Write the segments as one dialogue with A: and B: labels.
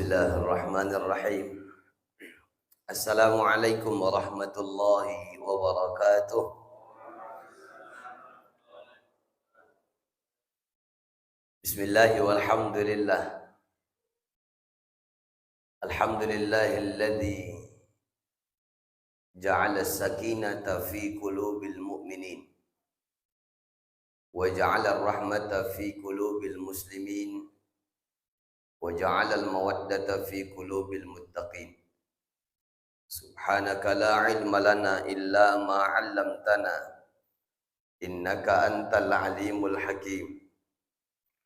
A: Bismillahirrahmanirrahim. Assalamualaikum warahmatullahi wabarakatuh. Bismillahi walhamdulillah. Alhamdulillahilladzi ja'ala as-sakinata fi qulubil mu'minin wa ja'ala ar-rahmata fi qulubil muslimin wa ja'ala al-mawaddata fi qulubil muttaqin. Subhanaka la ilma lana illa ma 'allamtana innaka antal alimul hakim.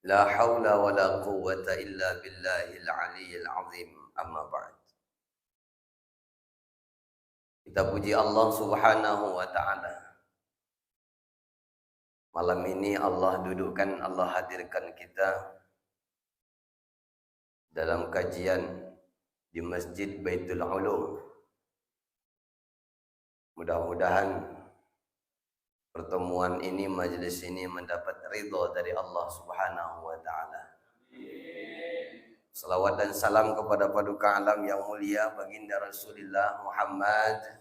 A: La haula wa la quwwata illa billahil aliyyil azim. Amma ba'd. Kita puji Allah Subhanahu wa ta'ala. Malam ini Allah dudukkan, Allah hadirkan kita dalam kajian di Masjid Baitul Ulum. Mudah-mudahan pertemuan ini, majelis ini mendapat ridha dari Allah Subhanahu wa ta'ala. Salawat dan salam kepada paduka alam yang mulia baginda Rasulullah Muhammad.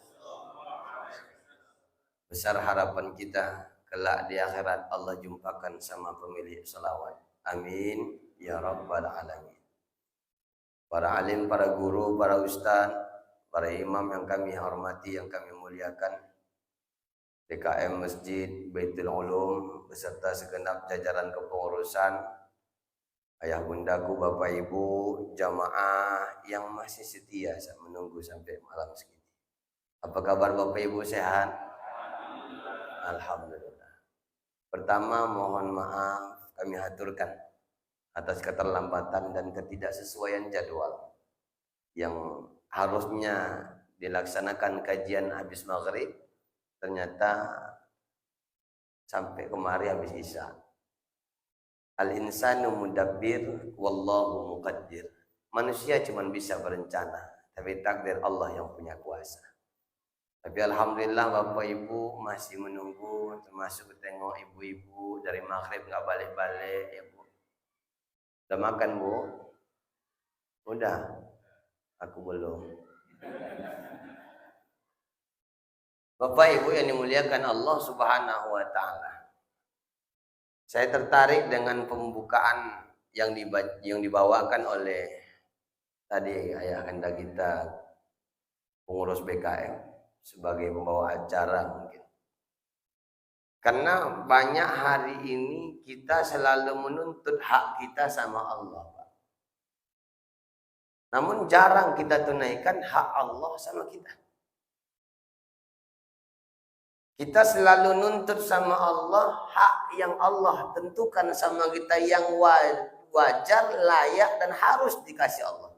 A: Besar harapan kita kelak di akhirat Allah jumpakan sama pemilik salawat. Amin ya rabbal alamin. Para alim, para guru, para ustaz, para imam yang kami hormati, yang kami muliakan, DKM Masjid Baitul Ulum beserta segenap jajaran kepengurusan, ayah bundaku, bapak ibu, jamaah yang masih setia menunggu sampai malam segini. Apa kabar bapak ibu, sehat? Alhamdulillah. Pertama, mohon maaf kami haturkan atas keterlambatan dan ketidaksesuaian jadwal yang harusnya dilaksanakan kajian habis maghrib, ternyata sampai kemari habis isya. Al-insanu mudabbir wallahu muqaddir. Manusia cuma bisa berencana, tapi takdir Allah yang punya kuasa. Tapi alhamdulillah bapak ibu masih menunggu, termasuk tengok ibu-ibu dari maghrib nggak balik-balik ya bu. Udah makan bu? Udah? Aku belum. Bapak ibu yang dimuliakan Allah Subhanahu wa ta'ala, saya tertarik dengan pembukaan yang dibawakan oleh tadi ayah anda kita, pengurus BKM, sebagai pembawa acara mungkin. Karena banyak hari ini kita selalu menuntut hak kita sama Allah, Pak. Namun jarang kita tunaikan hak Allah sama kita. Kita selalu nuntut sama Allah hak yang Allah tentukan sama kita, yang wajar, layak, dan harus dikasih Allah.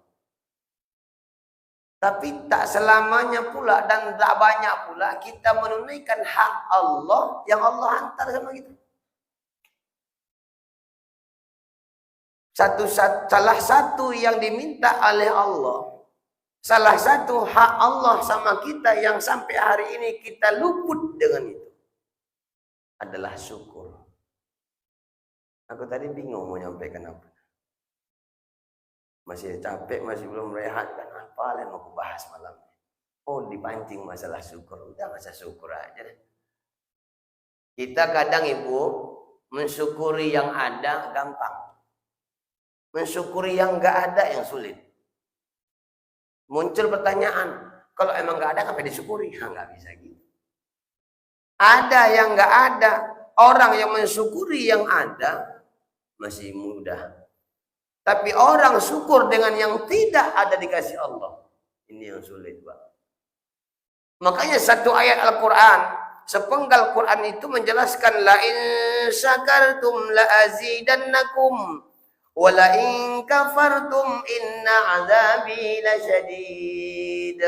A: Tapi tak selamanya pula dan tak banyak pula kita menunaikan hak Allah yang Allah hantar sama kita. Salah satu yang diminta oleh Allah, salah satu hak Allah sama kita yang sampai hari ini kita luput dengan itu adalah syukur. Aku tadi bingung mau nyampaikan apa. Masih capek, masih belum rehat, kan apa yang mau aku bahas malam ini? Oh, dipancing masalah syukur. Udah masa syukur aja deh. Kita kadang ibu mensyukuri yang ada gampang, mensyukuri yang enggak ada yang sulit. Muncul pertanyaan, kalau emang nggak ada ngapain disyukuri? Nggak bisa gitu. Ada yang nggak ada. Orang yang mensyukuri yang ada masih mudah. Tapi orang syukur dengan yang tidak ada dikasih Allah, ini yang sulit, Pak. Makanya satu ayat Al-Quran, sepenggal Quran itu menjelaskan la in syakartum la azidannakum wa la in kafartum inna azabi lasyadid.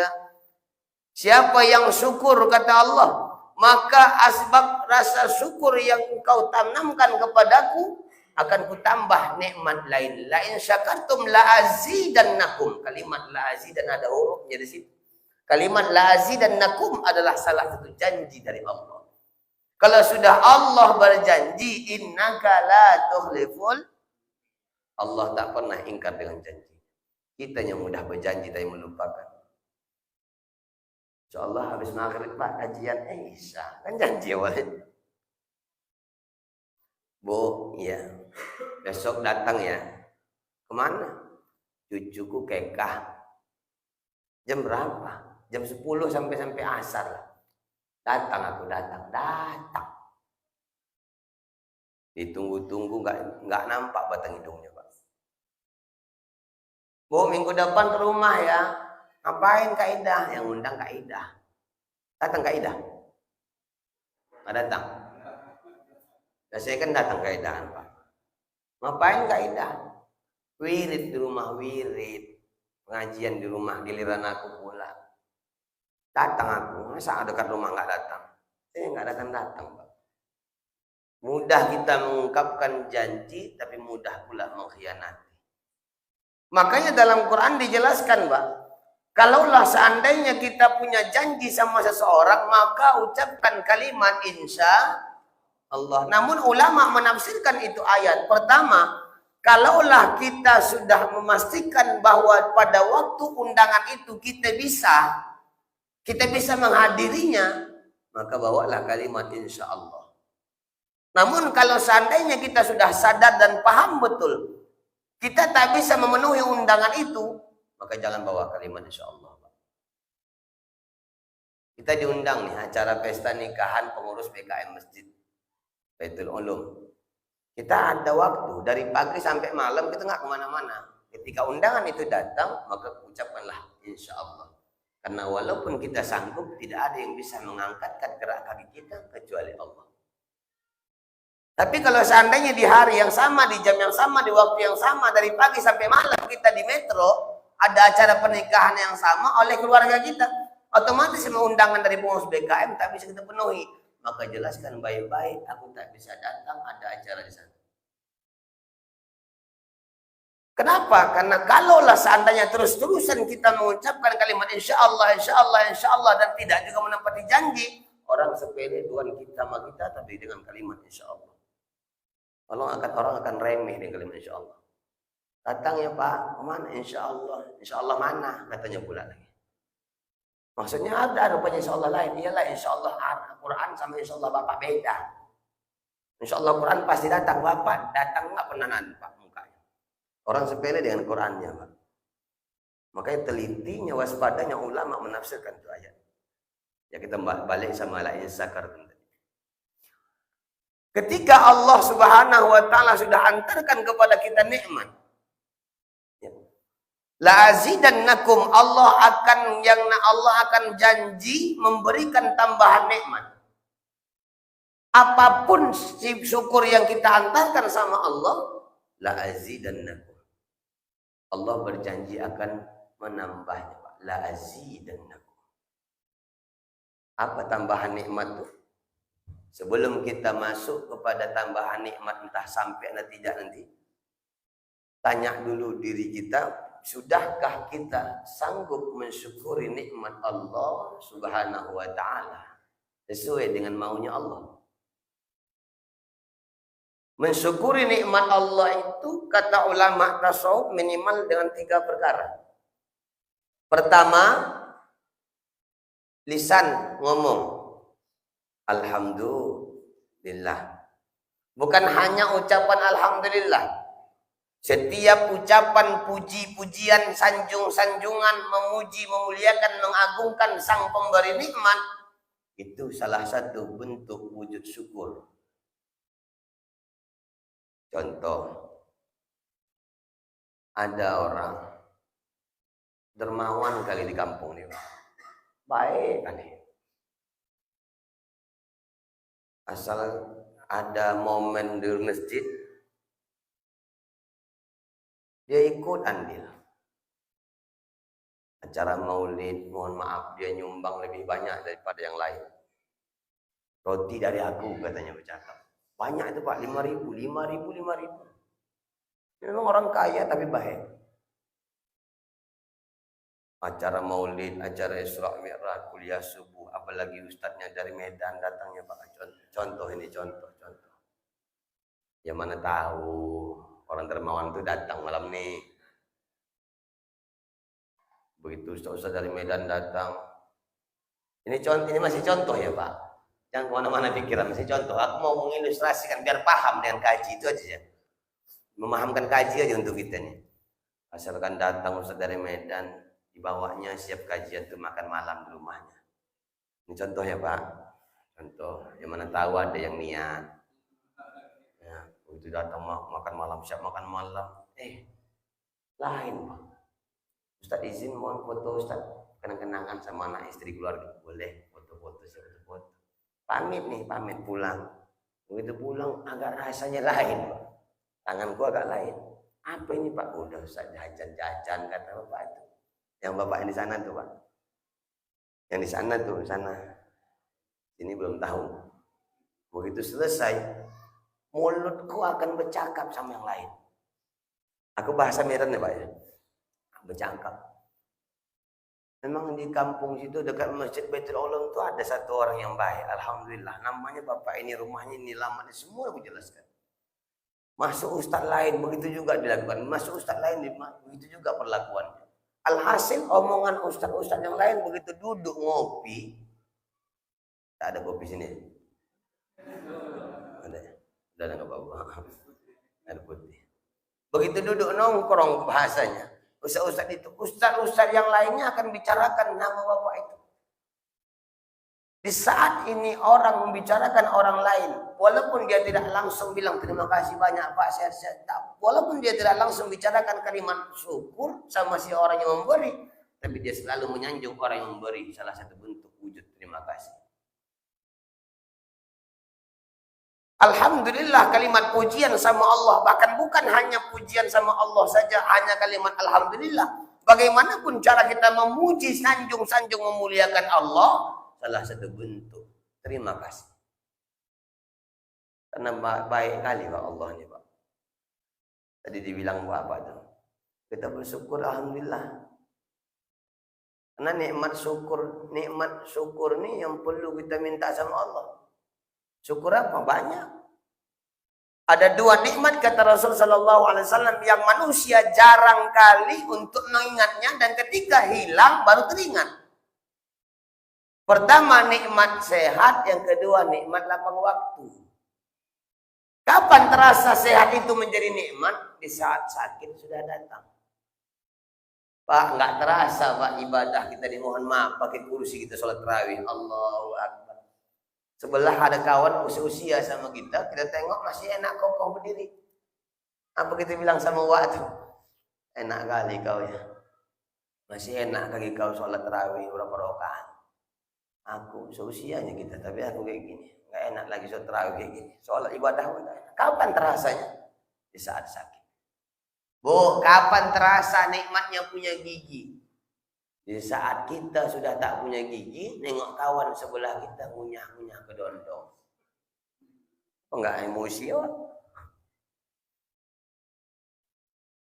A: Siapa yang syukur, kata Allah, maka asbab rasa syukur yang engkau tanamkan kepadaku akan kutambah nikmat lain. La in syakartum la azidannakum. Kalimat la azidan ada hurufnya di situ. Kalimat la azidannakum adalah salah satu janji dari Allah. Kalau sudah Allah berjanji, innaka la tukhliful, Allah tak pernah ingkar dengan janji. Kita yang mudah berjanji tapi melupakan. Insyaallah habis maghrib Pak kajian Isya. Kan janji awalnya. Bu, ya. Besok datang ya. Kemana? Cucuku kekah. Jam berapa? Jam 10 sampai asar. Datang aku datang. Ditunggu-tunggu nggak nampak batang hidungnya, Pak. Bu, minggu depan ke rumah ya. Ngapain Kak Ida? Yang undang Kak Ida. Datang Kak Ida. Nggak datang. Ya, saya kan datang Kak Ida, Pak. Ngapain Kak Ida? Wirid di rumah, wirid. Pengajian di rumah, giliran aku pula. Datang aku, masa dekat rumah nggak datang? Saya nggak datang-datang, Pak. Mudah kita mengungkapkan janji, tapi mudah pula mengkhianati. Makanya dalam Quran dijelaskan, Pak. Kalaulah seandainya kita punya janji sama seseorang, maka ucapkan kalimat insya Allah. Namun ulama menafsirkan itu ayat. Pertama, kalaulah kita sudah memastikan bahwa pada waktu undangan itu kita bisa menghadirinya, maka bawalah kalimat insya Allah. Namun kalau seandainya kita sudah sadar dan paham betul, kita tak bisa memenuhi undangan itu, maka jangan bawa kalimat insya Allah. Kita diundang nih acara pesta nikahan pengurus PKM Masjid Baitul Ulum. Kita ada waktu dari pagi sampai malam, kita nggak kemana-mana. Ketika undangan itu datang, maka ucapkanlah insya Allah. Karena walaupun kita sanggup, tidak ada yang bisa mengangkatkan gerak kaki kita kecuali Allah. Tapi kalau seandainya di hari yang sama, di jam yang sama, di waktu yang sama, dari pagi sampai malam kita di metro, ada acara pernikahan yang sama oleh keluarga kita, otomatis semua undangan dari pengurus BKM tak bisa kita penuhi. Maka jelaskan baik-baik, aku tak bisa datang, ada acara di sana. Kenapa? Karena kalaulah seandainya terus-terusan kita mengucapkan kalimat insya Allah, insya Allah, insya Allah, dan tidak juga menepati janji, orang sepele duaan kita sama kita, tapi dengan kalimat insya Allah. Orang akan remeh dengan kalimat insya Allah. Datang ya Pak, kemana? Insya Allah mana? Katanya pula lagi. Maksudnya ada rupanya insya Allah lain. Iyalah insya Allah Quran sama insya Allah Bapak beda. Insya Allah Quran pasti datang. Bapak datang nggak pernah nampak mukanya. Orang sepele dengan Qurannya, Pak. Makanya telitinya, waspadanya ulama menafsirkan itu ayat. Ya kita balik sama la in sakartum. Ketika Allah Subhanahu wa taala sudah antarkan kepada kita nikmat, la azidannakum, Allah akan janji memberikan tambahan nikmat. Apapun syukur yang kita antarkan sama Allah, la azidannakum. Allah berjanji akan menambahnya, Pak. La azidannakum. Apa tambahan nikmat itu? Sebelum kita masuk kepada tambahan nikmat entah sampai atau tidak nanti, tanya dulu diri kita, sudahkah kita sanggup mensyukuri nikmat Allah Subhanahu wa taala sesuai dengan maunya Allah? Mensyukuri nikmat Allah itu kata ulama tasawuf minimal dengan 3 perkara. Pertama, lisan ngomong alhamdulillah. Bukan hanya ucapan alhamdulillah. Setiap ucapan puji-pujian, sanjung-sanjungan, memuji, memuliakan, mengagungkan sang pemberi nikmat, itu salah satu bentuk wujud syukur. Contoh, ada orang dermawan kali di kampung ini, baik kali. Asal ada momen di masjid, dia ikut andil. Acara maulid, mohon maaf, dia nyumbang lebih banyak daripada yang lain. Roti dari aku, katanya bercakap. Banyak itu Pak, 5.000. Memang orang kaya tapi baik. Acara maulid, acara Isra Mi'raj, kuliah subuh, apalagi ustadznya dari Medan datangnya Pak. Contoh. Ya mana tahu orang dermawan itu datang malam nih. Begitu ustaz dari Medan datang. Ini masih contoh ya Pak. Jangan kemana-mana pikiran, masih contoh. Aku mau mengilustrasikan biar paham dengan kaji itu aja ya. Memahamkan kaji aja untuk kita nih. Asalkan datang ustaz dari Medan, dibawanya siap kajian tuh makan malam di rumahnya. Ini contoh ya Pak. Contoh. Yang mana tahu ada yang niat. Ya, begitu datang makan malam, siap makan malam. Lain Pak. Ustaz izin mohon foto Ustaz. Kenang-kenangan sama anak istri keluarga. Boleh foto-foto, foto-foto. Pamit pulang. Begitu pulang agak rasanya lain Pak. Tanganku agak lain. Apa ini Pak? Udah Ustaz jajan-jajan kata Bapak itu. Yang Bapak yang di sana tuh Pak. Yang di sana tuh, di sana. Ini belum tahu. Begitu selesai, mulutku akan bercakap sama yang lain. Aku bahasa Medan ya Pak ya. Bercakap. Memang di kampung situ dekat Masjid Baitul Ulum itu ada satu orang yang baik. Alhamdulillah. Namanya Bapak ini, rumahnya ini, lamanya semua aku jelaskan. Masuk ustaz lain begitu juga dilakukan. Masuk ustaz lain begitu juga perlakuannya. Alhasil omongan ustaz-ustaz yang lain begitu duduk ngopi. Tak ada kopi sini. Ada ya? Udah enggak apa-apa. Ada putih. Begitu duduk nongkrong bahasanya. Ustaz-ustaz itu, ustaz-ustaz yang lainnya akan bicarakan nama Bapak itu. Di saat ini orang membicarakan orang lain, walaupun dia tidak langsung bilang terima kasih banyak Pak, sehat-sehat, walaupun dia tidak langsung bicarakan kalimat syukur sama si orang yang memberi, tapi dia selalu menyanjung orang yang memberi, salah satu bentuk wujud terima kasih. Alhamdulillah kalimat pujian sama Allah, bahkan bukan hanya pujian sama Allah saja, hanya kalimat Alhamdulillah. Bagaimanapun cara kita memuji, sanjung-sanjung memuliakan Allah, salah satu bentuk terima kasih. Karena baik kali Pak Allah ini Pak. Tadi dibilang Bapak tuh, kita bersyukur Alhamdulillah. Karena nikmat syukur nih yang perlu kita minta sama Allah. Syukur apa? Banyak. Ada dua nikmat kata Rasul Sallallahu Alaihi Wasallam yang manusia jarang kali untuk mengingatnya dan ketika hilang baru teringat. Pertama nikmat sehat, yang kedua nikmat lapang waktu. Kapan terasa sehat itu menjadi nikmat? Di saat sakit sudah datang. Pak, nggak terasa Pak ibadah kita dimohon maaf pakai kursi kita sholat tarawih. Allahu Akbar. Sebelah ada kawan usia sama kita tengok masih enak kokoh berdiri. Apa kita bilang sama waktu? Enak kali kau ya. Masih enak kali kau sholat tarawih berapa rakaat. Aku seusianya kita, tapi aku kayak gini. Nggak enak lagi sholat tarawih kayak gini. Sholat ibadah udah enak. Kapan terasanya? Di saat sakit. Bu, kapan terasa nikmatnya punya gigi? Di saat kita sudah tak punya gigi, nengok kawan sebelah kita ngunyah-ngunyah ke dondong. Enggak emosi ya?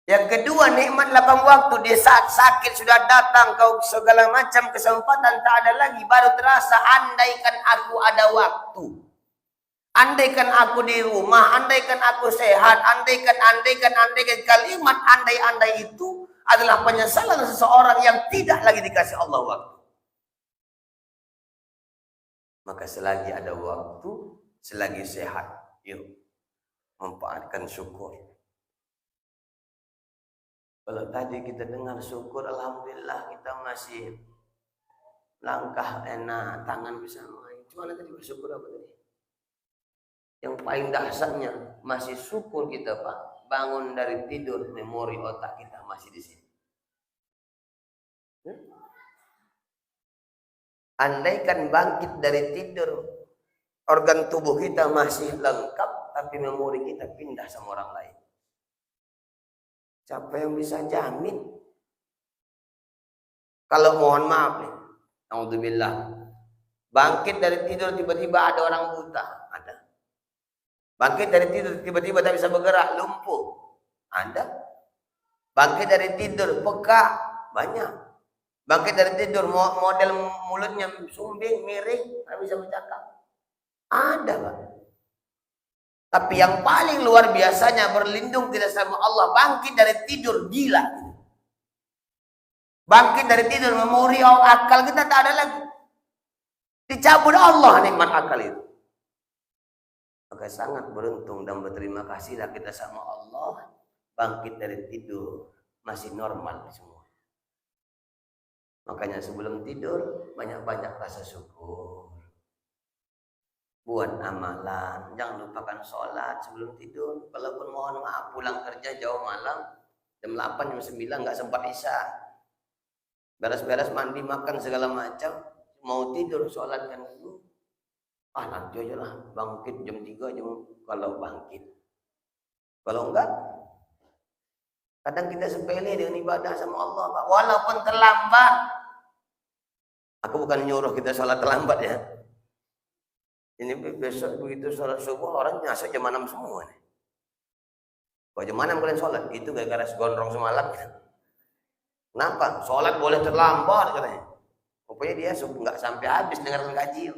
A: Yang kedua nikmat lapang waktu. Di saat sakit sudah datang kau segala macam kesempatan tak ada lagi, baru terasa andaikan aku ada waktu. Andaikan aku di rumah, andaikan aku sehat, andaikan kalimat andai-andai itu adalah penyesalan seseorang yang tidak lagi dikasih Allah waktu. Maka selagi ada waktu, selagi sehat, yuk manfaatkan syukur. Kalau tadi kita dengar syukur, alhamdulillah kita masih langkah enak, tangan bisa main. Cuma tadi bersyukur apa tadi? Yang paling dahsyatnya masih syukur kita Pak. Bangun dari tidur, memori otak kita masih di sini. Andaikan bangkit dari tidur, organ tubuh kita masih lengkap, tapi memori kita pindah sama orang lain. Siapa yang bisa jamin? Kalau mohon maaf nih, naudzubillah, bangkit dari tidur tiba-tiba ada orang buta, ada. Bangkit dari tidur tiba-tiba tak bisa bergerak, lumpuh, ada. Bangkit dari tidur peka, banyak. Bangkit dari tidur model mulutnya sumbing, miring, tak bisa bercakap. Ada Pak. Tapi yang paling luar biasanya berlindung tidak sama Allah, bangkit dari tidur gila. Bangkit dari tidur, memori akal kita tak ada lagi. Dicabut Allah nikmat akal itu. Maka sangat beruntung dan berterima kasihlah kita sama Allah. Bangkit dari tidur masih normal semua. Makanya sebelum tidur banyak-banyak rasa syukur. Buat amalan, jangan lupakan sholat sebelum tidur. Walaupun mohon maaf pulang kerja jauh malam, jam 8, jam 9 nggak sempat isya. Beres-beres mandi, makan segala macam, mau tidur sholatkan dulu. Nanti aja lah, bangkit jam 3 jam kalau bangkit. Kalau enggak, kadang kita sepele dengan ibadah sama Allah, Pak. Walaupun terlambat. Aku bukan nyuruh kita sholat terlambat ya. Ini besok begitu sholat subuh orang nyasar jam 6 semua nih. Kok jam 6 kalian sholat? Itu gara-gara segondrong semalam ya. Kenapa? Sholat boleh terlambat katanya. Pokoknya dia nggak sampai habis dengarkan kaji.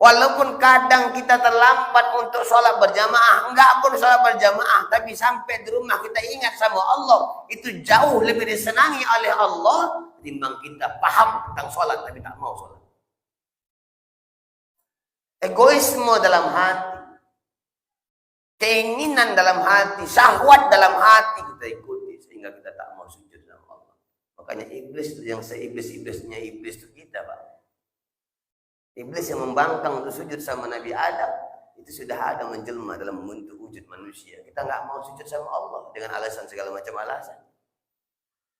A: Walaupun kadang kita terlambat untuk sholat berjamaah, enggak pun sholat berjamaah, tapi sampai di rumah kita ingat sama Allah, itu jauh lebih disenangi oleh Allah ketimbang kita paham tentang sholat tapi tak mau sholat. Egoisme dalam hati, keinginan dalam hati, syahwat dalam hati kita ikuti sehingga kita tak mau sujud sama Allah. Makanya iblis itu yang seiblis-iblisnya iblis itu kita, Pak. Iblis yang membangkang untuk sujud sama Nabi Adam itu sudah ada menjelma dalam bentuk wujud manusia. Kita nggak mau sujud sama Allah dengan alasan segala macam alasan.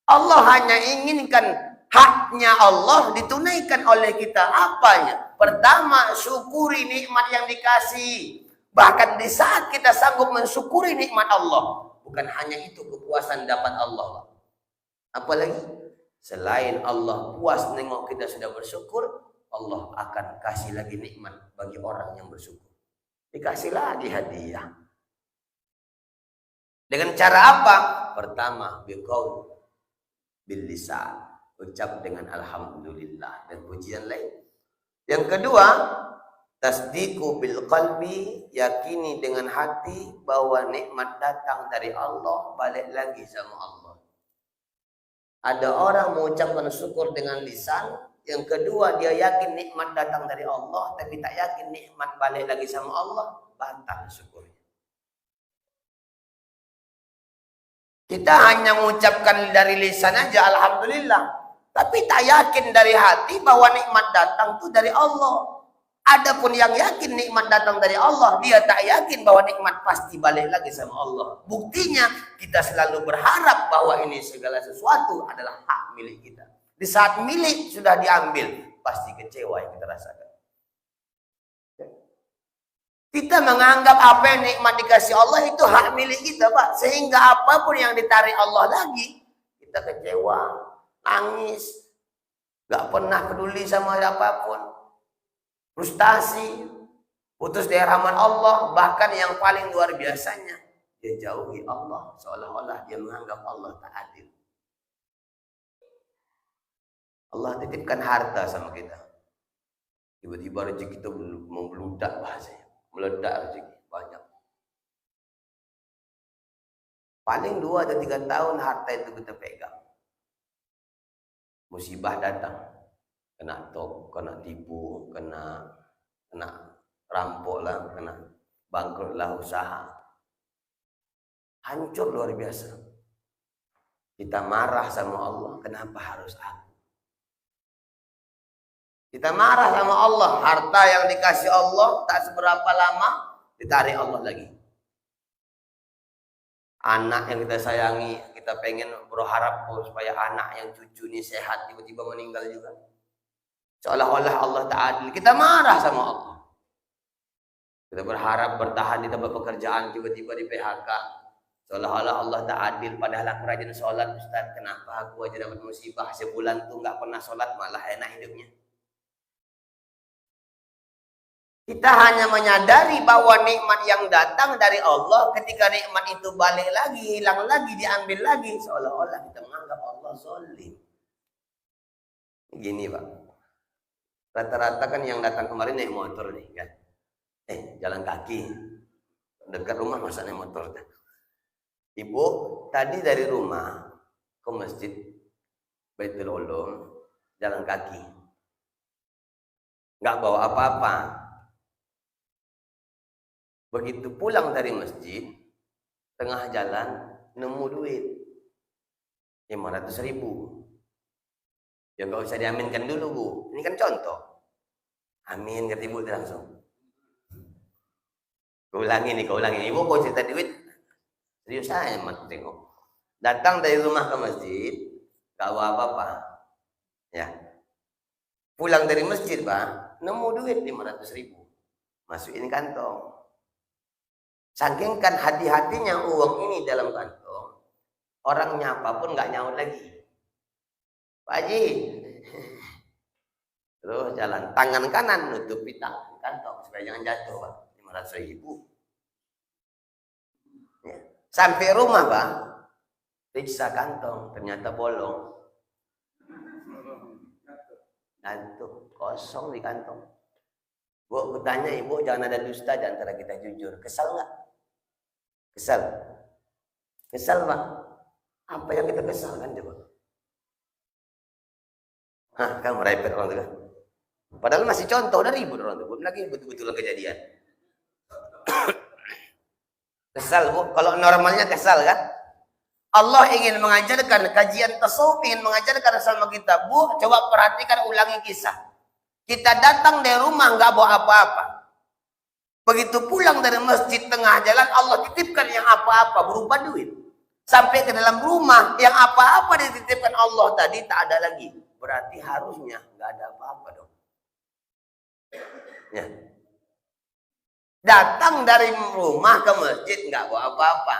A: Allah hanya inginkan haknya Allah ditunaikan oleh kita. Apanya? Pertama, syukuri nikmat yang dikasih. Bahkan di saat kita sanggup mensyukuri nikmat Allah, bukan hanya itu kepuasan dapat Allah. Apalagi selain Allah puas nengok kita sudah bersyukur, Allah akan kasih lagi nikmat bagi orang yang bersyukur. Dikasih lagi hadiah. Dengan cara apa? Pertama, biqaul bil lisan, ucap dengan alhamdulillah dan pujian lain. Yang kedua, tasdiqu bil qalbi, yakini dengan hati bahwa nikmat datang dari Allah, balik lagi sama Allah. Ada orang mengucapkan syukur dengan lisan. Yang kedua, dia yakin nikmat datang dari Allah, tapi tak yakin nikmat balik lagi sama Allah, batal syukurnya. Kita hanya mengucapkan dari lisan aja, alhamdulillah, tapi tak yakin dari hati bahwa nikmat datang itu dari Allah. Adapun yang yakin nikmat datang dari Allah, dia tak yakin bahwa nikmat pasti balik lagi sama Allah. Buktinya, kita selalu berharap bahwa ini segala sesuatu adalah hak milik kita. Di saat milik sudah diambil, pasti kecewa yang kita rasakan. Kita menganggap apa yang nikmat dikasih Allah itu hak milik kita, Pak. Sehingga apapun yang ditarik Allah lagi, kita kecewa, nangis, gak pernah peduli sama apapun, frustasi, putus dari rahmat Allah. Bahkan yang paling luar biasanya, dia jauhi Allah, seolah-olah dia menganggap Allah tak adil. Allah titipkan harta sama kita. Tiba-tiba rezeki kita membludak bahasanya. Meledak rezeki. Banyak. Paling 2 atau 3 tahun harta itu kita pegang. Musibah datang. Kena tipu, kena rampok lah, kena bangkrut lah usaha. Hancur luar biasa. Kita marah sama Allah. Kenapa harus aku? Kita marah sama Allah, harta yang dikasih Allah tak seberapa lama ditarik Allah lagi. Anak yang kita sayangi, kita pengen berharap supaya anak yang cucu ini sehat, tiba-tiba meninggal juga. Seolah-olah Allah tak adil, kita marah sama Allah. Kita berharap bertahan di tempat pekerjaan, tiba-tiba di PHK. Seolah-olah Allah tak adil, padahal aku rajin sholat, Ustaz. Kenapa aku aja dapat musibah sebulan tuh nggak pernah sholat, malah enak hidupnya. Kita hanya menyadari bahwa nikmat yang datang dari Allah, ketika nikmat itu balik lagi, hilang lagi, diambil lagi, seolah-olah kita menganggap Allah zalim. Gini, Pak. Rata-rata kan yang datang kemarin naik motor nih kan. Jalan kaki. Dekat rumah masa naik motor. Ibu tadi dari rumah ke masjid Baitul Ulum, jalan kaki. Nggak bawa apa-apa. Begitu pulang dari masjid, tengah jalan nemu duit 500.000. Ya nggak usah diaminkan dulu, Bu. Ini kan contoh. Amin, kata ibu langsung. Kau ulangi. Ibu kau cerita duit, serius saya mak tengok. Datang dari rumah ke masjid, gak bawa apa-apa. Ya. Pulang dari masjid, Pak, nemu duit 500.000. Masukin kantong. Saking kan hati-hatinya uang ini dalam kantong, orang nyapa pun gak nyaut lagi. Pak Haji. Terus jalan tangan kanan nutupi tangan kantong supaya jangan jatuh, Pak. 500.000. Ya. Sampai rumah, Pak, periksa kantong, ternyata bolong. Gantung, kosong di kantong. Bu, bertanya ibu, jangan ada dusta di antara kita, jujur. Kesal nggak? Kesal, Pak. Apa yang kita kesal kan coba? Hah, kamu merepet orang itu kan? Padahal masih contoh, udah ribut orang itu. Belum lagi betul-betul kejadian. Kesal, Bu. Kalau normalnya kesal kan? Allah ingin mengajarkan kajian tasawuf, ingin mengajarkan sama kita. Bu, coba perhatikan, ulangi kisah. Kita datang dari rumah nggak bawa apa-apa. Begitu pulang dari masjid tengah jalan, Allah titipkan yang apa-apa berupa duit. Sampai ke dalam rumah, yang apa-apa dititipkan Allah tadi tak ada lagi. Berarti harusnya nggak ada apa-apa dong. Ya. Datang dari rumah ke masjid nggak bawa apa-apa.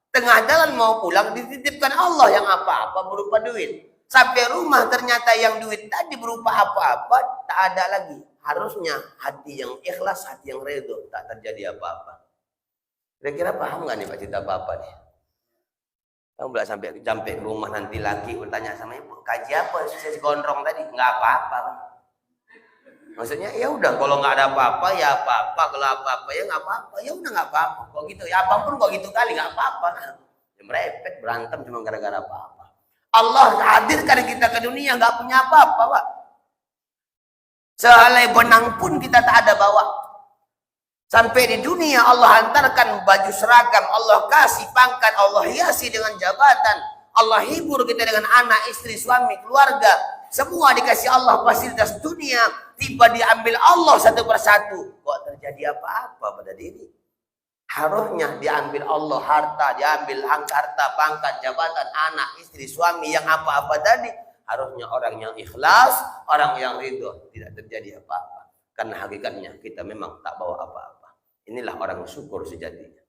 A: Tengah jalan mau pulang dititipkan Allah yang apa-apa berupa duit. Sampai rumah ternyata yang duit tadi berupa apa-apa tak ada lagi. Harusnya hati yang ikhlas, hati yang ridho, tak terjadi apa-apa. Kira-kira paham nggak nih Pak cerita apa nih? Kamu belak sampai ke rumah nanti laki bertanya sama ibu, kaji apa sesi gondrong tadi? Nggak apa-apa. Maksudnya ya udah, kalau nggak ada apa-apa ya apa-apa, kalau apa-apa ya nggak apa-apa, ya udah nggak apa-apa. Kok gitu ya apapun kok gitu kali nggak apa-apa. Ya, merepet berantem cuma gara-gara apa-apa. Allah hadirkan kita ke dunia nggak punya apa-apa, Pak. Sehelai benang pun kita tak ada bawa. Sampai di dunia Allah hantarkan baju seragam, Allah kasih pangkat, Allah hiasi dengan jabatan, Allah hibur kita dengan anak, istri, suami, keluarga. Semua dikasih Allah fasilitas dunia, tiba diambil Allah satu persatu. Kok terjadi apa-apa pada diri? Harusnya diambil Allah harta, diambil harta, pangkat, jabatan, anak, istri, suami, yang apa-apa tadi. Harusnya orang yang ikhlas, orang yang ridho, tidak terjadi apa-apa. Karena hakikatnya kita memang tak bawa apa-apa. Inilah orang syukur sejatinya.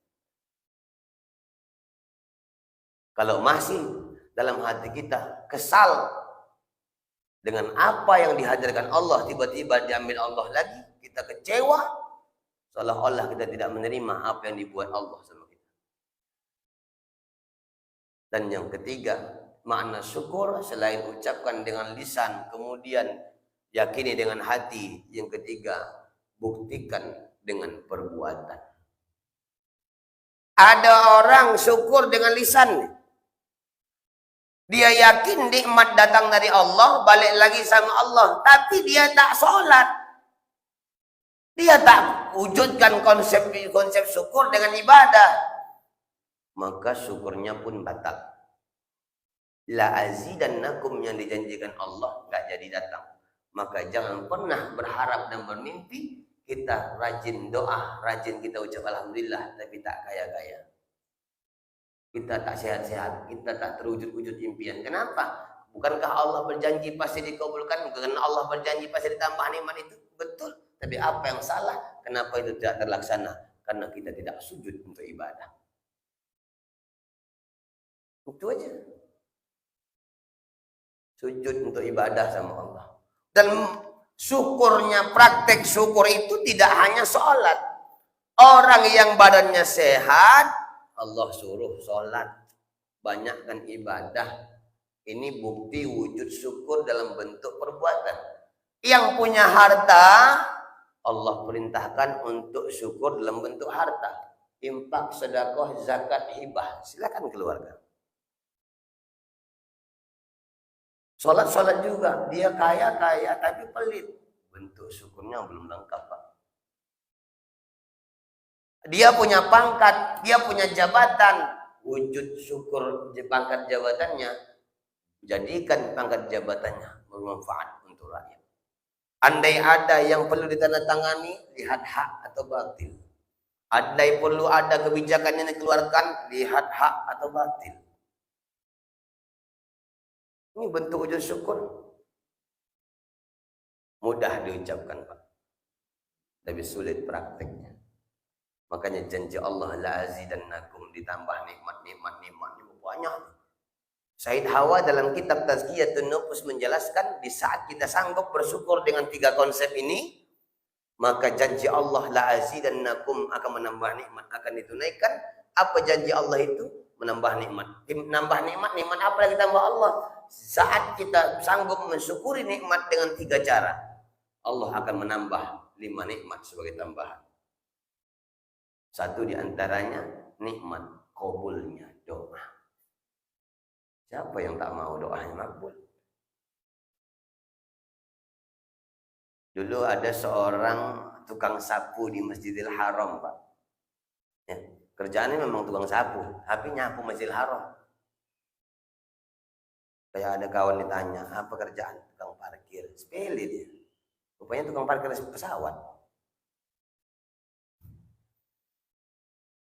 A: Kalau masih dalam hati kita kesal dengan apa yang dihadirkan Allah, tiba-tiba diambil Allah lagi, kita kecewa, seolah-olah kita tidak menerima apa yang dibuat Allah sama kita. Dan yang ketiga, makna syukur selain ucapkan dengan lisan, kemudian yakini dengan hati. Yang ketiga, buktikan dengan perbuatan. Ada orang syukur dengan lisan. Dia yakin nikmat datang dari Allah, balik lagi sama Allah. Tapi dia tak sholat. Dia tak wujudkan konsep syukur dengan ibadah. Maka syukurnya pun batal. La azidannakum yang dijanjikan Allah gak jadi datang. Maka jangan pernah berharap dan bermimpi kita rajin doa, rajin kita ucap alhamdulillah, tapi tak kaya-kaya. Kita tak sehat-sehat, kita tak terwujud-wujud impian. Kenapa? Bukankah Allah berjanji pasti dikabulkan? Bukan Allah berjanji pasti ditambah nikmat itu? Betul. Tapi apa yang salah? Kenapa itu tidak terlaksana? Karena kita tidak sujud untuk ibadah. Itu aja. Sujud untuk ibadah sama Allah. Dan syukurnya, praktek syukur itu tidak hanya sholat. Orang yang badannya sehat, Allah suruh sholat, banyakkan ibadah. Ini bukti wujud syukur dalam bentuk perbuatan. Yang punya harta, Allah perintahkan untuk syukur dalam bentuk harta. Infak, sedekah, zakat, hibah. Silakan keluarga. Sholat juga, dia kaya tapi pelit. Bentuk syukurnya belum lengkap, Pak. Dia punya pangkat, dia punya jabatan, wujud syukur pangkat jabatannya, jadikan pangkat jabatannya bermanfaat untuk rakyat. Andai ada yang perlu ditandatangani, lihat hak atau batil. Andai perlu ada kebijakan yang dikeluarkan, lihat hak atau batil. Ini bentuk wujud syukur. Mudah diucapkan, Pak, tapi sulit prakteknya. Makanya janji Allah la azidannakum, ditambah nikmat banyak. Said Hawa dalam kitab Tazkiyatun Nufus menjelaskan, di saat kita sanggup bersyukur dengan 3 konsep ini, maka janji Allah la azidannakum akan menambah nikmat, akan ditunaikan. Apa janji Allah itu? Menambah nikmat. Menambah nikmat apa lagi tambah Allah? Saat kita sanggup mensyukuri nikmat dengan 3 cara, Allah akan menambah 5 nikmat sebagai tambahan. Satu diantaranya nikmat kabulnya doa. Siapa yang tak mau doanya makbul? Dulu ada seorang tukang sapu di Masjidil Haram, Pak. Ya, kerjaannya memang tukang sapu, tapi nyapu Masjidil Haram. Kayak ada kawan ditanya, apa kerjaan? Tukang parkir. Sepele dia. Rupanya tukang parkir pesawat.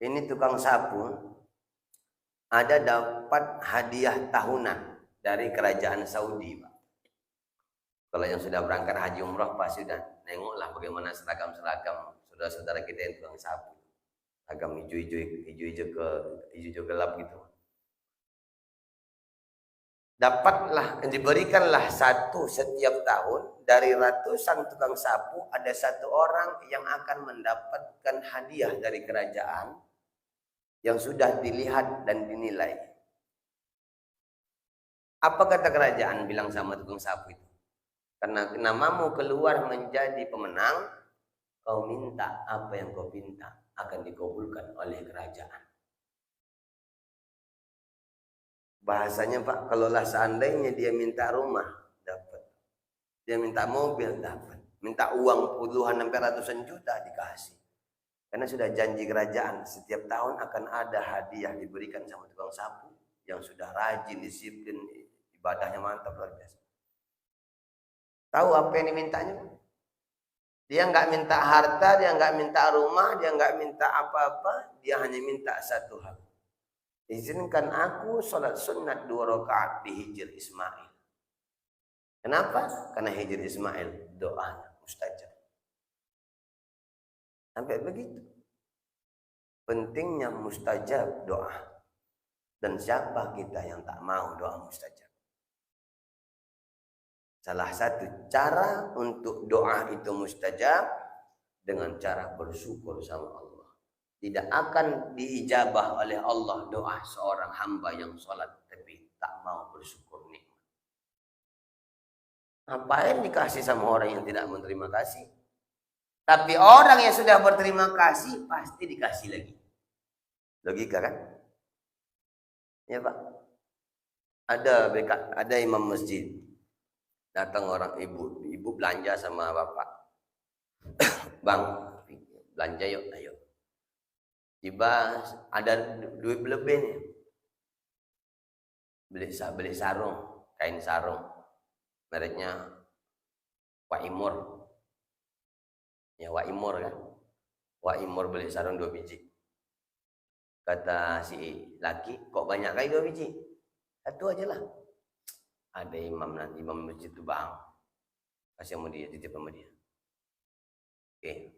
A: Ini tukang sapu ada dapat hadiah tahunan dari kerajaan Saudi, Pak. Kalau yang sudah berangkat haji umrah pasti sudah nengoklah bagaimana seragam-seragam saudara-saudara kita yang tukang sapu. Seragam hijau-hijau gelap gitu. Diberikanlah satu setiap tahun dari ratusan tukang sapu, ada satu orang yang akan mendapatkan hadiah dari kerajaan yang sudah dilihat dan dinilai. Apa kata kerajaan bilang sama tukang sapu itu? Karena namamu keluar menjadi pemenang, kau minta apa yang kau minta akan dikabulkan oleh kerajaan. Bahasanya, Pak, kalaulah seandainya dia minta rumah, dapat. Dia minta mobil, dapat. Minta uang puluhan sampai ratusan juta, dikasih. Karena sudah janji kerajaan, setiap tahun akan ada hadiah diberikan sama tukang sapu yang sudah rajin, disiplin, ibadahnya mantap, luar biasa. Tahu apa yang dimintanya? Dia nggak minta harta, dia nggak minta rumah, dia nggak minta apa-apa, dia hanya minta satu hal. Izinkan aku sholat sunat 2 rakaat di Hijr Ismail. Kenapa? Karena Hijr Ismail doanya mustajab. Sampai begitu. Pentingnya mustajab doa. Dan siapa kita yang tak mau doa mustajab? Salah satu cara untuk doa itu mustajab dengan cara bersyukur sama Allah. Tidak akan diijabah oleh Allah doa seorang hamba yang sholat tapi tak mau bersyukur nikmat. Ngapain dikasih sama orang yang tidak menerima kasih? Tapi orang yang sudah berterima kasih pasti dikasih lagi. Logika kan? Ya, Pak. Ada imam masjid. Datang orang ibu belanja sama bapak. Bang, belanja yuk, ayo. Tiba ada duit lebih nih. Beli sarung, kain sarung. Mereknya Waimur. Ya, Waimur kan. Waimur beli sarung 2 biji. Kata si laki, kok banyak kali 2 biji? 1 aja lah. Ada imam masjid itu, Bang. Kasih sama dia, titip sama dia. Oke.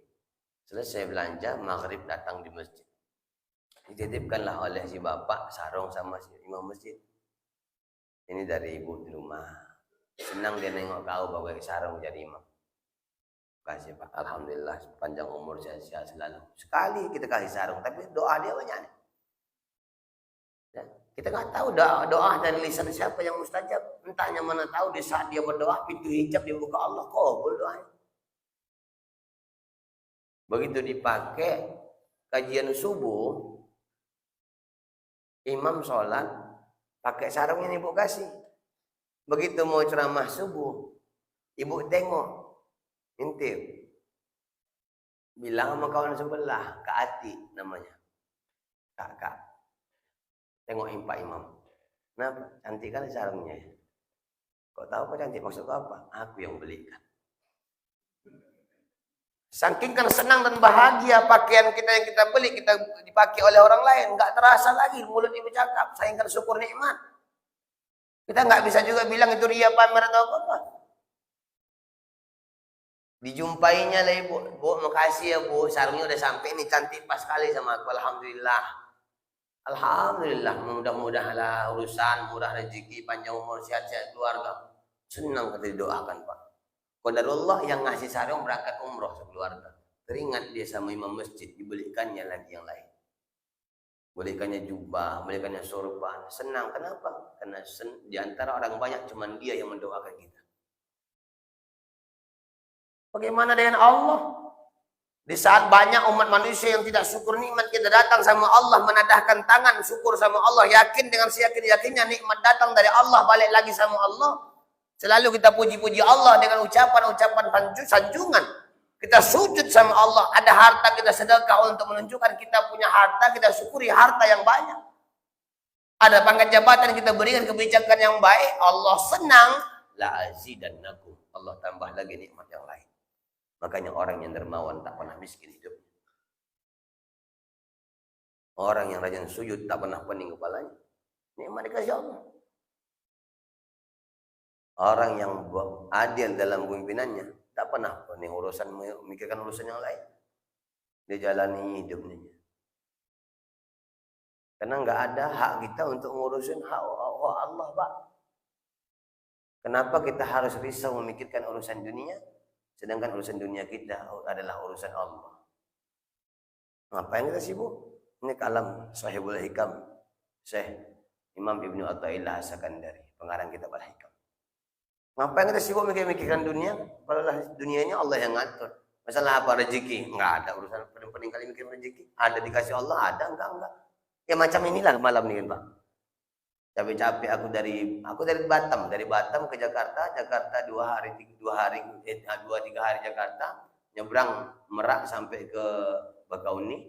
A: Selesai belanja, maghrib datang di masjid. Dititipkanlah oleh si bapak sarung sama si imam masjid. Ini dari ibu di rumah. Senang dia nengok kau pakai sarung jadi imam. Kasih, Pak. Alhamdulillah panjang umur sehat selalu. Sekali kita kasih sarung, tapi doa dia banyak nih. Ya, kita nggak tahu doa dari lisan siapa yang mustajab. Entahnya mana tahu di saat dia berdoa pintu hijab dibuka Allah, kabul doanya. Begitu dipakai kajian subuh, imam sholat pakai sarung yang ibu kasih. Begitu mau ceramah subuh, ibu tengok, intip. Bilang sama kawan sebelah, Kak Ati namanya. Kak, tengokin Pak Imam. Nah, cantik kali sarungnya ya. Kok tahu Pak cantik? Maksud apa? Aku yang belikan. Saking kan senang dan bahagia pakaian kita yang kita beli, kita dipakai oleh orang lain. Nggak terasa lagi mulut ibu cakap. Saya ingin syukur nikmat. Kita nggak bisa juga bilang itu ria pamer atau apa. Dijumpainya lah ibu. Bu, makasih ya bu. Sarungnya udah sampai ini cantik pas sekali sama aku. Alhamdulillah. Alhamdulillah. Mudah-mudahan urusan, murah rezeki, panjang umur, sehat-sehat keluarga. Senang kita didoakan Pak. Qadarullah yang ngasih sarung berangkat umroh sekeluarga. Teringat dia sama imam masjid, dibelikannya lagi yang lain. Belikannya jubah, belikannya sorban. Senang, kenapa? Karena di antara orang banyak cuman dia yang mendoakan kita. Bagaimana dengan Allah? Di saat banyak umat manusia yang tidak syukur nikmat, kita datang sama Allah, menadahkan tangan, syukur sama Allah, yakin dengan seyakin-yakinnya nikmat datang dari Allah, balik lagi sama Allah. Selalu kita puji-puji Allah dengan ucapan-ucapan sanjungan. Kita sujud sama Allah. Ada harta kita sedekah untuk menunjukkan kita punya harta, kita syukuri harta yang banyak. Ada pangkat jabatan kita berikan kebijakan yang baik, Allah senang. La azidannakum. Allah tambah lagi nikmat yang lain. Makanya orang yang dermawan tak pernah miskin hidup. Orang yang rajin sujud tak pernah pening kepalanya. Nikmat dikasih Allah. Orang yang adil dalam pimpinannya tak pernah pening urusan, memikirkan urusan yang lain. Dia jalani hidupnya. Karena nggak ada hak kita untuk ngurusin hak Allah, Pak. Kenapa kita harus risau memikirkan urusan dunia, sedangkan urusan dunia kita adalah urusan Allah? Ngapain kita sibuk? Ini kalam Sahibul Hikam, Syekh Imam Ibnu Athaillah As-Sakandari, pengarang kitab Al-Hikam. Ngapain kita sibuk mikirkan dunia? Padahal dunianya Allah yang ngatur. Masalah apa rezeki? Enggak ada urusan penting kali mikir rezeki. Ada dikasih Allah, ada enggak. Ya macam inilah malam ini kan Pak. Capek-capek aku dari Batam, dari Batam ke Jakarta 2 3 hari Jakarta, nyebrang Merak sampai ke Bakauni.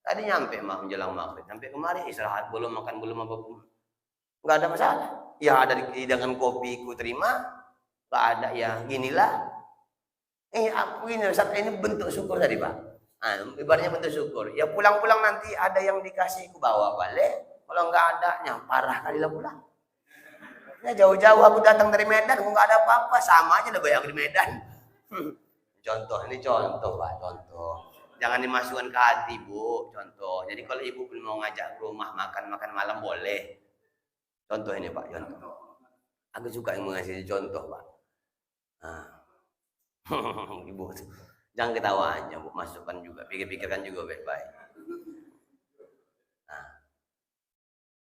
A: Tadi nyampe menjelang maghrib, sampai kemarin istirahat belum makan belum apapun. Enggak ada masalah. Ya ada hidangan kopi ku terima, enggak ada ya ginilah. Aku ini bentuk syukur tadi Pak. Ibaratnya bentuk syukur. Ya pulang-pulang nanti ada yang dikasih ku bawa balik. Kalau nggak ada, yang parah kali lah pulang. Ya jauh-jauh aku datang dari Medan, aku nggak ada apa-apa, sama aja lah bayang di Medan. Ini contoh Pak, contoh. Jangan dimasukkan ke hati Bu, contoh. Jadi kalau ibu pun mau ngajak ke rumah makan malam boleh. Contoh ini Pak, contoh. Aku suka yang mengasih contoh Pak. Ibu, jangan ketawa aja Bu, masukkan juga, pikirkan juga baik-baik.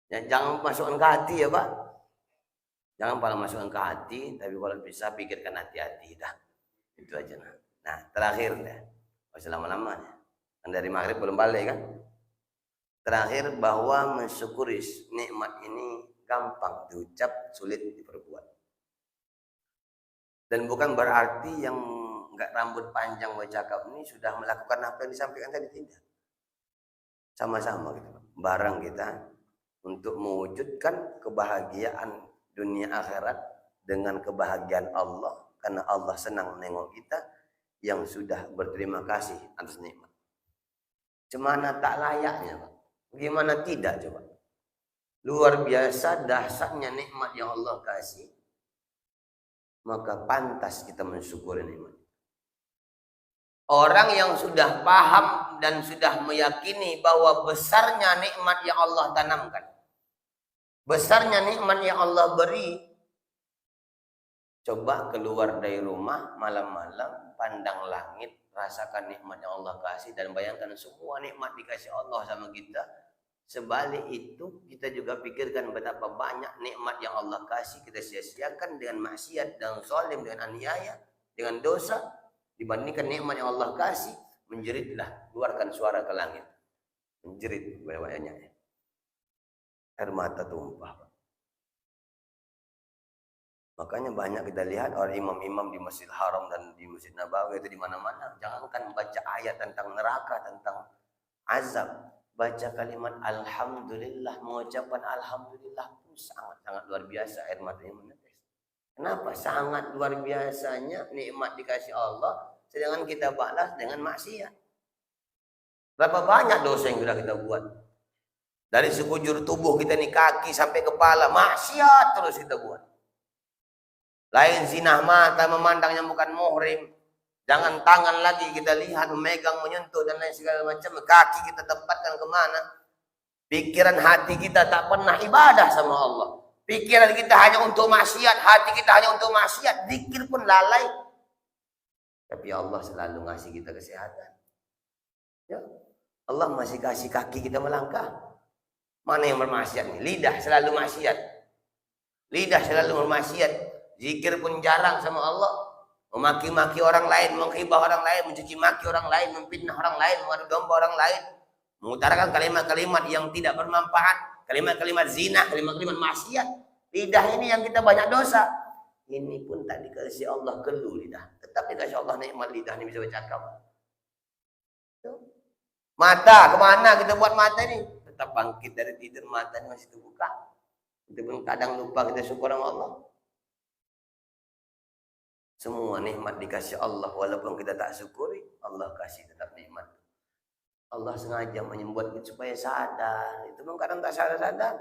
A: Ya, jangan masukkan ke hati ya Pak. Jangan malah masukkan ke hati, tapi kalau bisa pikirkan hati-hati dah. Itu aja. Nah, terakhir deh. Masih lama-lama ya. Kan dari maghrib belum balik kan? Terakhir bahwa mensyukuri nikmat ini gampang diucap, sulit diperbuat. Dan bukan berarti yang enggak rambut panjang bercakap ini sudah melakukan apa yang disampaikan tadi, tidak. Sama-sama gitu. Barang kita untuk mewujudkan kebahagiaan dunia akhirat dengan kebahagiaan Allah, karena Allah senang menengok kita yang sudah berterima kasih atas nikmat. Cemana tak layaknya Pak? Bagaimana tidak coba? Luar biasa dahsyatnya nikmat yang Allah kasih, maka pantas kita mensyukuri nikmat. Orang yang sudah paham dan sudah meyakini bahwa besarnya nikmat yang Allah tanamkan, besarnya nikmat yang Allah beri, coba keluar dari rumah malam-malam, pandang langit, rasakan nikmat yang Allah kasih, dan bayangkan semua nikmat dikasih Allah sama kita. Sebalik itu kita juga pikirkan betapa banyak nikmat yang Allah kasih kita sia-siakan dengan maksiat dan zalim, dengan aniaya, dengan dosa. Dibandingkan nikmat yang Allah kasih, menjeritlah, keluarkan suara ke langit, menjerit banyak-banyaknya, air mata tumpah. Makanya banyak kita lihat orang imam-imam di Masjidil Haram dan di Masjid Nabawi itu di mana-mana. Jangankan baca ayat tentang neraka, tentang azab, baca kalimat alhamdulillah, mengucapkan alhamdulillah pun sangat-sangat luar biasa, air matanya menetes. Kenapa? Sangat luar biasanya nikmat dikasih Allah, sedangkan kita balas dengan maksiat. Berapa banyak dosa yang sudah kita buat? Dari sekujur tubuh kita nih, kaki sampai kepala, maksiat terus kita buat. Lain zina mata, memandang yang bukan muhrim. Jangan tangan lagi kita lihat, memegang, menyentuh, dan lain segala macam. Kaki kita tempatkan kemana. Pikiran hati kita tak pernah ibadah sama Allah. Pikiran kita hanya untuk maksiat, hati kita hanya untuk maksiat. Zikir pun lalai. Tapi Allah selalu ngasih kita kesehatan. Ya. Allah masih kasih kaki kita melangkah. Mana yang bermaksiat nih? Lidah selalu maksiat. Lidah selalu bermaksiat. Zikir pun jarang sama Allah. Memaki-maki orang lain, menghibah orang lain, mencuci maki orang lain, memfitnah orang lain, mengadu domba orang lain, mengutarakan kalimat-kalimat yang tidak bermanfaat, kalimat-kalimat zina, kalimat-kalimat maksiat. Lidah ini yang kita banyak dosa. Ini pun tak dikasih Allah keluh lidah. Tetap dikasih Allah nikmat lidah ini bisa bercakap. Mata, kemana kita buat mata ini? Tetap bangkit dari tidur, mata ini masih terbuka. Kita pun kadang lupa kita syukur sama Allah. Semua nikmat dikasih Allah, walaupun kita tak syukuri, Allah kasih tetap nikmat. Allah sengaja membuat kita supaya sadar. Itu pun kadang tak sadar-sadar.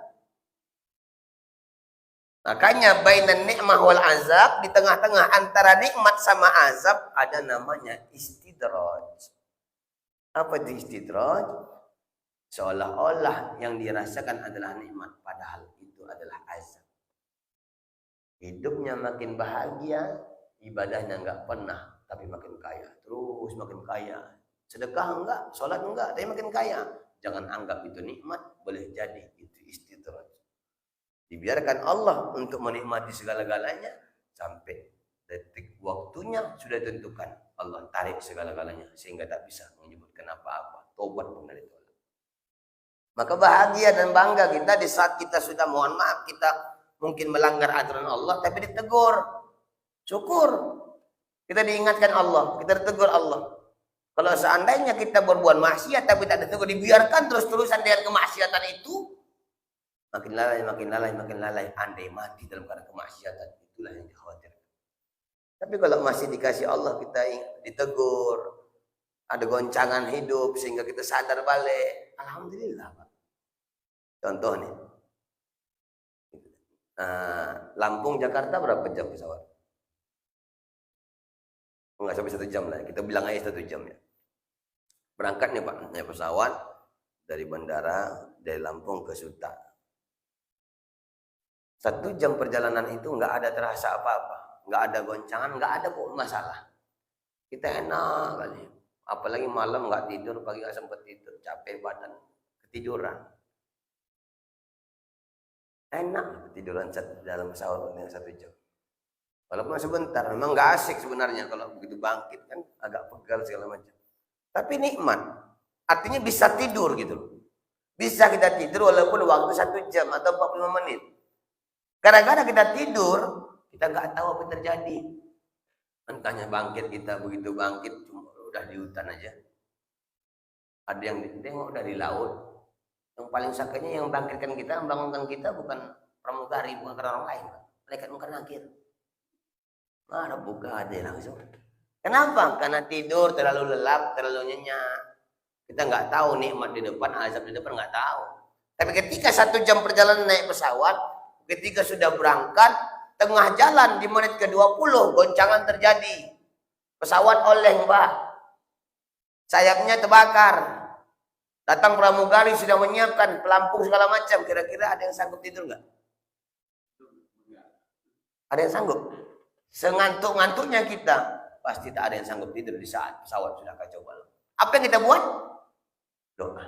A: Makanya bainan nikmah wal azab, di tengah-tengah antara nikmat sama azab ada namanya istidraj. Apa itu istidraj? Seolah-olah yang dirasakan adalah nikmat, padahal itu adalah azab. Hidupnya makin bahagia, ibadahnya enggak pernah, tapi makin kaya. Terus makin kaya. Sedekah enggak, sholat enggak, tapi makin kaya. Jangan anggap itu nikmat, boleh jadi itu istidraj. Dibiarkan Allah untuk menikmati segala-galanya sampai detik waktunya sudah ditentukan. Allah tarik segala-galanya sehingga tak bisa menyebutkan apa-apa. Tobat pun dari tolak. Maka bahagia dan bangga kita di saat kita sudah mohon maaf, kita mungkin melanggar aturan Allah tapi ditegur. Syukur. Kita diingatkan Allah, kita ditegur Allah. Kalau seandainya kita berbuat maksiat tapi tak ditegur, dibiarkan terus-terusan dengan kemaksiatan itu, makin lalai, makin lalai, makin lalai. Andai mati dalam keadaan kemaksiatan, itulah yang dikhawatirkan. Tapi kalau masih dikasih Allah, kita ditegur, ada goncangan hidup sehingga kita sadar balik, alhamdulillah Pak. Contoh nih, Lampung Jakarta berapa jam pesawat? Enggak sampai 1 jam lah, kita bilang aja 1 jam ya. Berangkat nih Pak, naik pesawat dari bandara, dari Lampung ke Suta. 1 jam perjalanan itu nggak ada terasa apa-apa, nggak ada goncangan, nggak ada masalah. Kita enak kali, apalagi malam nggak tidur, pagi nggak sempat tidur, capek badan, ketiduran. Enak tiduran dalam pesawat yang 1 jam. Walaupun sebentar, memang nggak asik sebenarnya kalau begitu bangkit kan agak pegal segala macam. Tapi nikmat, artinya bisa tidur gitu. Bisa kita tidur walaupun waktu 1 jam atau 45 menit. Gara-gara kita tidur, kita nggak tahu apa yang terjadi. Entahnya bangkit kita begitu bangkit, cuma udah di hutan aja. Ada yang ditengok dari laut. Yang paling sakitnya yang bangkitkan kita, membangunkan kita bukan pramugari, bukan orang lain. Malaikat munkar nakir. Marah buka aja langsung. Kenapa? Karena tidur terlalu lelap, terlalu nyenyak. Kita nggak tahu nikmat di depan, azab di depan nggak tahu. Tapi ketika 1 jam perjalanan naik pesawat, ketika sudah berangkat, tengah jalan di menit ke-20 goncangan terjadi. Pesawat oleng, Pak. Sayapnya terbakar. Datang pramugari sudah menyiapkan pelampung segala macam. Kira-kira ada yang sanggup tidur nggak? Ada yang sanggup? Sengantuk-ngantuknya kita, pasti tak ada yang sanggup tidur di saat pesawat sudah kacau balau. Apa yang kita buat? Doa.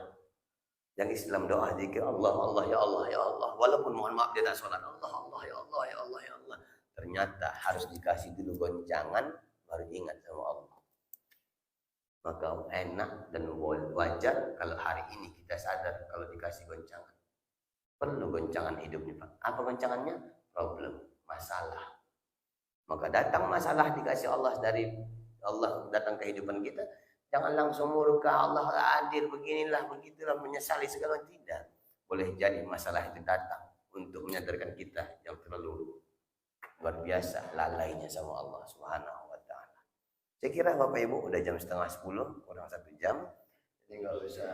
A: Yang Islam doa zikir Allah, Allah, ya Allah, ya Allah. Walaupun mohon maaf dia tak sholat, Allah, Allah, ya Allah, ya Allah, ya Allah. Ternyata harus dikasih dulu goncangan, baru ingat sama Allah. Maka enak dan wajar kalau hari ini kita sadar kalau dikasih goncangan. Perlu goncangan hidup nih Pak. Apa goncangannya? Problem, masalah. Maka datang masalah dikasih Allah dari Allah datang kehidupan kita, jangan langsung murka Allah hadir beginilah begitulah menyesali segala, tidak. Boleh jadi masalah itu datang untuk menyadarkan kita yang terlalu luar biasa lalainya sama Allah Subhanahu wa taala. Saya kira Bapak Ibu udah jam 9:30, kurang 1 jam. Jadi nggak usah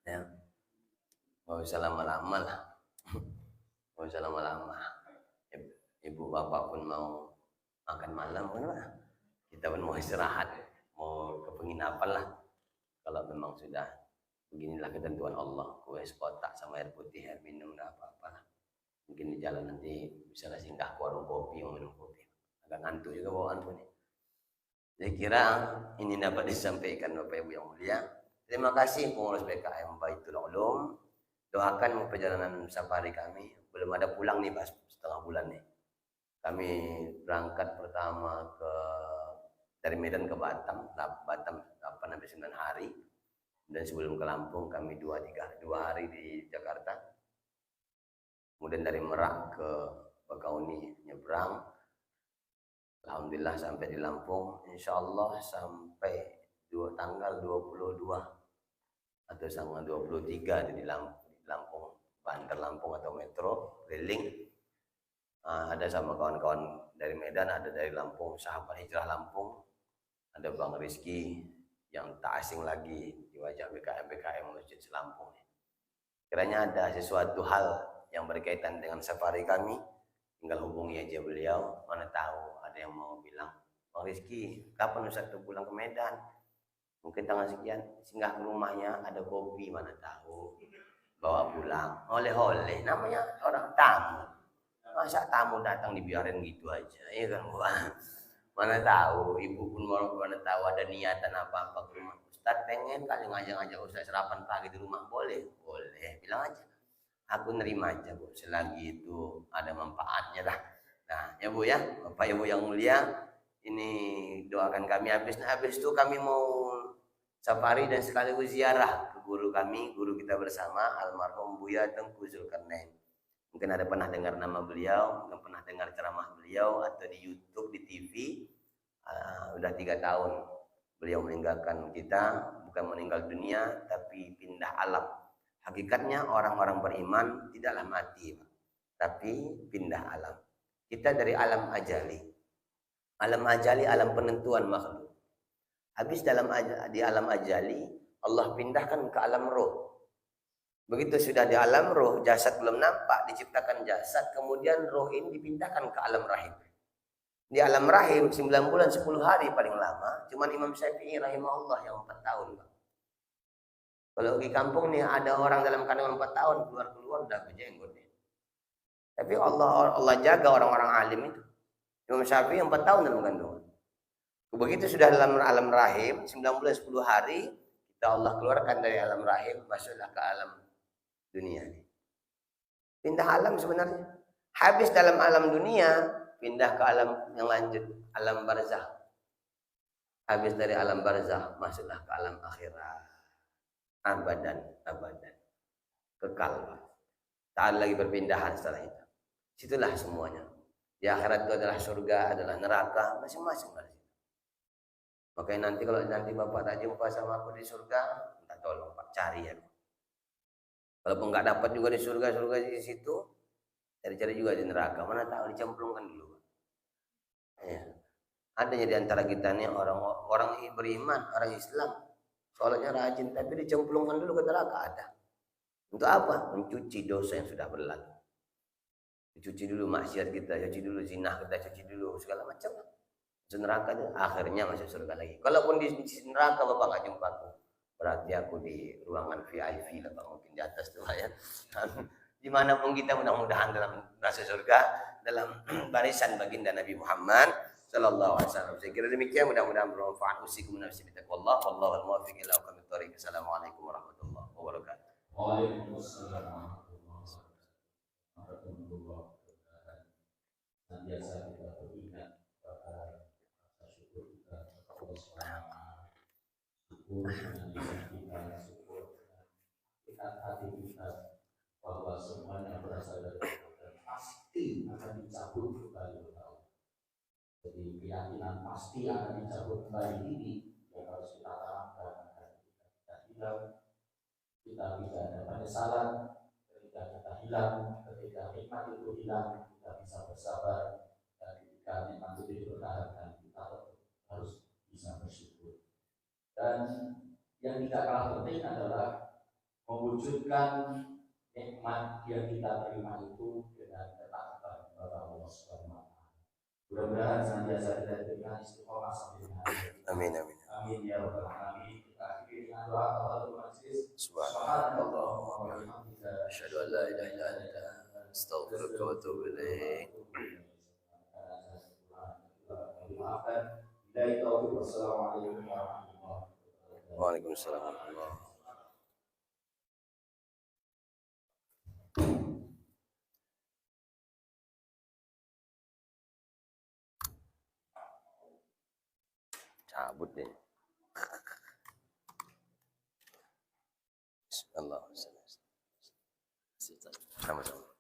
A: ya. Nggak usah lama-lama lah. Nggak usah lama-lama. Ibu bapak pun mau makan malam pun lah. Kita pun mau istirahat, mau ke penginapan lah. Kalau memang sudah beginilah ketentuan Allah, kue sekotak sama air putih, air minum, apa-apa lah. Mungkin di jalan nanti bisa singgah ke warung kopi, minum kopi. Agak ngantuk juga bawaan pun. Saya kira ini dapat disampaikan Bapak Ibu yang mulia. Terima kasih pengurus BKM Baitul Ulum. Doakan perjalanan safari kami. Belum ada pulang nih pas setengah bulan nih. Kami berangkat pertama dari Medan ke Batam 8-9 hari. Dan sebelum ke Lampung kami 2 hari di Jakarta. Kemudian dari Merak ke Bakauni nyebrang. Alhamdulillah sampai di Lampung. Insya Allah sampai tanggal 22 atau tanggal 23 di Lampung, Bandar Lampung atau Metro keliling. Ada sama kawan-kawan dari Medan, ada dari Lampung, sahabat hijrah Lampung, ada Bang Rizky yang tak asing lagi di wajah BKM Masjid Selampung. Kiranya ada sesuatu hal yang berkaitan dengan safari kami, tinggal hubungi aja beliau. Mana tahu ada yang mau bilang, Bang Rizky, kapan Ustaz tuh pulang ke Medan? Mungkin tanggal sekian, singgah ke rumahnya, ada kopi, mana tahu bawa pulang, oleh-oleh, namanya orang tamu. Masa tamu datang dibiarin gitu aja, ya kan Bu? Mana tahu, ibu pun mana tahu ada niatan apa-apa ke rumah. Ustaz pengen kali ngajak-ngajak Ustaz sarapan pagi di rumah, boleh, bilang aja. Aku nerima aja Bu, selagi itu ada manfaatnya lah. Nah ya Bu ya, Bapak Ibu yang mulia, ini doakan kami habis itu kami mau safari dan sekaligus ziarah ke guru kami, guru kita bersama almarhum Buya Tengku Zulkarnain. Mungkin ada pernah dengar nama beliau, mungkin pernah dengar ceramah beliau atau di YouTube, di TV. Udah 3 tahun beliau meninggalkan kita, bukan meninggal dunia, tapi pindah alam. Hakikatnya orang-orang beriman tidaklah mati, tapi pindah alam. Kita dari alam ajali. Alam ajali, alam penentuan makhluk. Habis di alam ajali, Allah pindahkan ke alam roh. Begitu sudah di alam roh, jasad belum nampak, diciptakan jasad, kemudian roh ini dipindahkan ke alam rahim. Di alam rahim 9 bulan 10 hari paling lama, cuman Imam Syafi'i rahimahullah yang 4 tahun. Kalau di kampung nih ada orang dalam kandungan 4 tahun, keluar udah berjenggot nih. Tapi Allah jaga orang-orang alim itu. Imam Syafi'i 4 tahun dalam kandungan. Begitu sudah dalam alam rahim 9 bulan 10 hari, kita Allah keluarkan dari alam rahim, masuklah ke alam dunia ini. Pindah alam sebenarnya. Habis dalam alam dunia, pindah ke alam yang lanjut, alam barzah. Habis dari alam barzah, masuklah ke alam akhirat. Abadan. Kekal. Tak ada lagi perpindahan setelah itu. Situlah semuanya. Di akhirat itu adalah surga, adalah neraka, masing-masing. Makanya nanti kalau Bapak tak jumpa sama aku di surga, minta tolong Pak cari ya. Walaupun nggak dapat juga di surga di situ, cari-cari juga di neraka. Mana tahu dicemplungkan dulu. Ya. Ada di antara kita nih orang beriman, orang Islam, sholatnya rajin, tapi dicemplungkan dulu ke neraka ada. Untuk apa? Mencuci dosa yang sudah berlalu. Dicuci dulu maksiat kita, cuci dulu zina kita, cuci dulu segala macam. Masuk neraka itu akhirnya masuk surga lagi. Kalaupun di neraka Bapak nggak jumpa aku, berarti aku di ruangan VIP lah Bang, mungkin di atas tuh ya. Dimanapun kita mudah-mudahan dalam masuk surga dalam barisan baginda Nabi Muhammad sallallahu alaihi wasallam. Saya kira demikian, mudah-mudahan bermanfaat. Usikum nafsi bitaqwallah wallahu al-muwaffiq ila aqwamit thoriq. Assalamualaikum warahmatullahi wabarakatuh.
B: Waalaikumsalam warahmatullahi wabarakatuh. Biasa kita beringat pada rasa syukur kita kepada Allah SWT. Syukur dengan lisan kita, syukur dengan hati kita, bahwa semuanya berasal dari Allah dan pasti akan dicabut kembali oleh Allah. Jadi keyakinan pasti akan dicabut kembali ini yang harus kita tanamkan agar kita tidak hilang, kita tidak ada penyesalan ketika kita hilang, ketika nikmat itu hilang, kita bisa bersabar, dan ketika nikmat itu dipertahankan, kita harus bisa bersyukur. Dan yang tidak kalah penting adalah mewujudkan nikmat yang kita terima itu dengan ketaatan kepada Allah Subhanahu wa Ta'ala. Mudah-mudahan senantiasa kita diberikan istiqomah sampai dengan akhir.
A: Amin amin.
B: Amin ya rabbal alamin. Kita akhiri dengan doa tafatul majlis.
A: Subhanallah wa bihamdika asyhadu an la ilaha illa anta astaghfiruka wa atubu ilaik.
B: Dimaafkan. Billahi taufiq. Wassalamualaikum warahmatullahi wabarakatuh.
A: Waalaikumsalam warahmatullahi wabarakatuh. Cabut deh. Bismillah. Sama-sama.